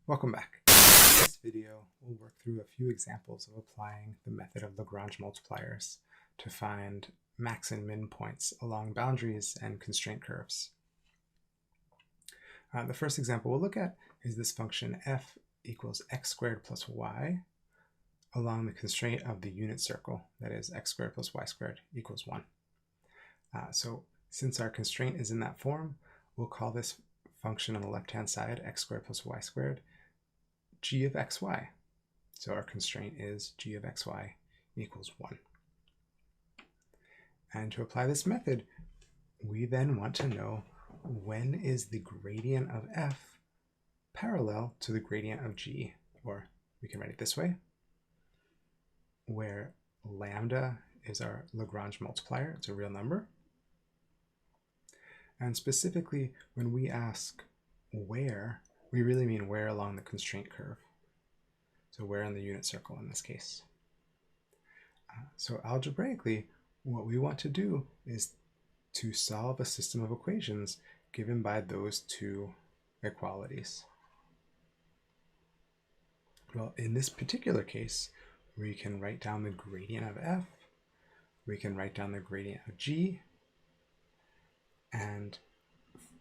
Welcome back. In this video, we'll work through a few examples of applying the method of Lagrange multipliers to find max and min points along boundaries and constraint curves. The first example we'll look at is this function f equals x squared plus y along the constraint of the unit circle, that is x squared plus y squared equals 1. So since our constraint is in that form, we'll call this function on the left-hand side, x squared plus y squared, g of xy. So our constraint is g of xy equals 1. And to apply this method, we then want to know when is the gradient of f parallel to the gradient of g, or we can write it this way, where lambda is our Lagrange multiplier, it's a real number. And specifically, when we ask where, we really mean where along the constraint curve. So where in the unit circle in this case. So algebraically, what we want to do is to solve a system of equations given by those two equalities. Well, in this particular case, we can write down the gradient of f, we can write down the gradient of g, and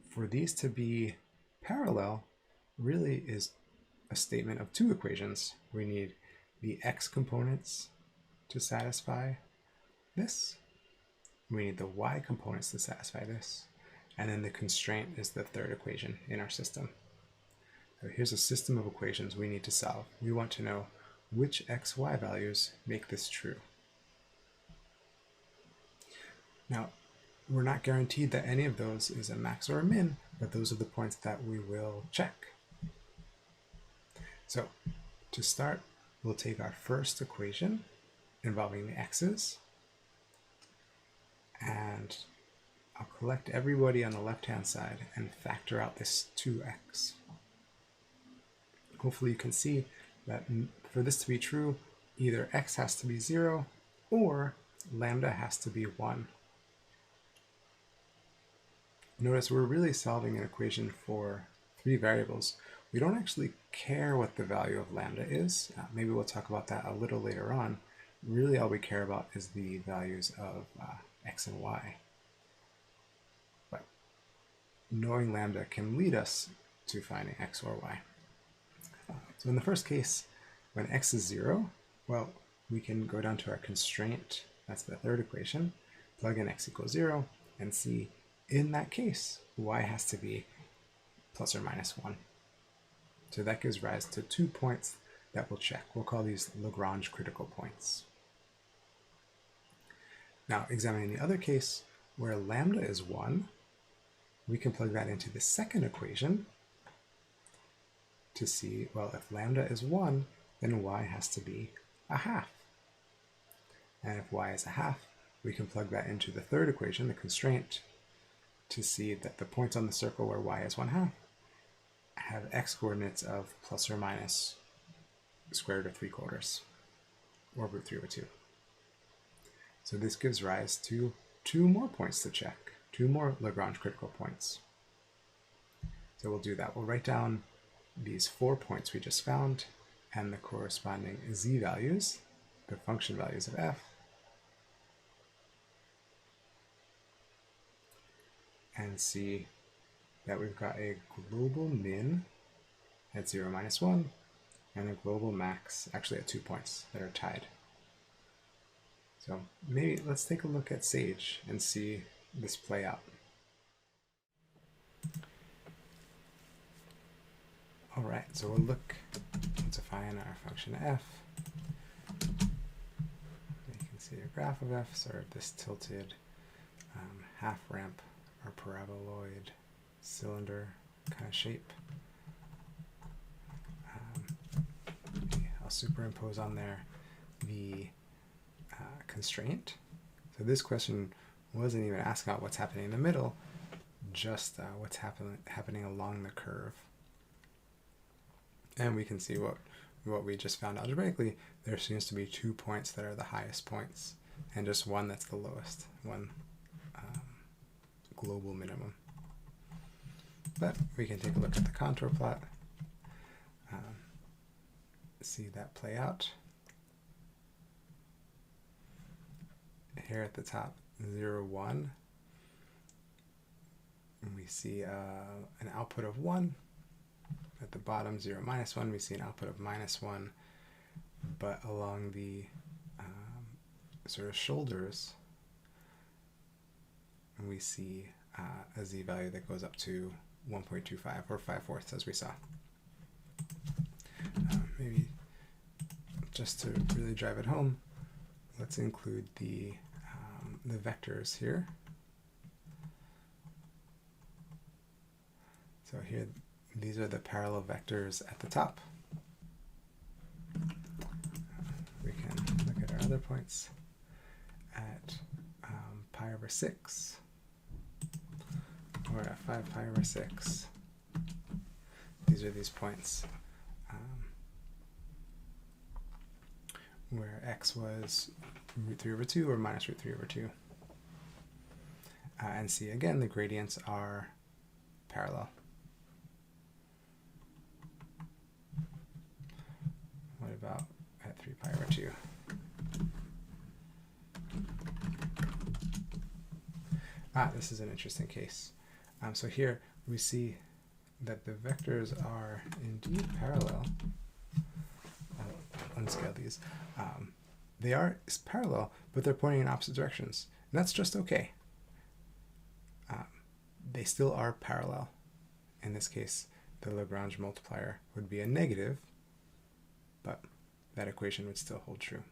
for these to be parallel really is a statement of two equations. We need the x components to satisfy this, we need the y components to satisfy this, and then the constraint is the third equation in our system. So here's a system of equations we need to solve. We want to know which x, y values make this true. Now, we're not guaranteed that any of those is a max or a min, but those are the points that we will check. So to start, we'll take our first equation involving the x's, and I'll collect everybody on the left-hand side and factor out this 2x. Hopefully you can see that for this to be true, either x has to be 0 or lambda has to be 1. Notice we're really solving an equation for 3 variables. We don't actually care what the value of lambda is. Maybe we'll talk about that a little later on. Really all we care about is the values of x and y. But knowing lambda can lead us to finding x or y. So in the first case, when x is 0, well, we can go down to our constraint, that's the third equation, plug in x equals 0, and see in that case, y has to be plus or minus 1. So that gives rise to 2 points that we'll check. We'll call these Lagrange critical points. Now, examining the other case, where lambda is 1, we can plug that into the second equation to see, well, if lambda is 1, then y has to be a half. And if y is a half, we can plug that into the third equation, the constraint, to see that the points on the circle where y is 1/2 have x coordinates of plus or minus square root of 3/4 or root 3/2. So this gives rise to 2 more points to check, 2 more Lagrange critical points. So we'll do that. We'll write down these 4 points we just found and the corresponding z values, the function values of f, and see that we've got a global min at 0, minus 1, and a global max actually at 2 points that are tied. So maybe let's take a look at Sage and see this play out. All right, so we'll look to define our function f. You can see a graph of f, sort of this tilted half ramp or paraboloid cylinder kind of shape. I'll superimpose on there the constraint. So this question wasn't even asking about what's happening in the middle, just what's happening along the curve. And we can see what we just found algebraically. There seems to be 2 points that are the highest points, and just one that's the lowest, one global minimum. But we can take a look at the contour plot. see that play out. Here at the top, 0, 1, and we see an output of 1. At the bottom, 0, -1, we see an output of -1, but along the sort of shoulders, we see a z-value that goes up to 1.25 or 5/4 as we saw. Maybe just to really drive it home, let's include the vectors here. So here, these are the parallel vectors at the top. We can look at our other points at pi over 6, or at 5 pi over 6. These are these points where x was root 3 over 2 or minus root 3 over 2. And see, again, the gradients are parallel. What about at 3 pi over 2? This is an interesting case. So here we see that the vectors are indeed parallel. I'll unscale these. They are parallel, but they're pointing in opposite directions. And that's just okay. They still are parallel. In this case, the Lagrange multiplier would be a negative, but that equation would still hold true.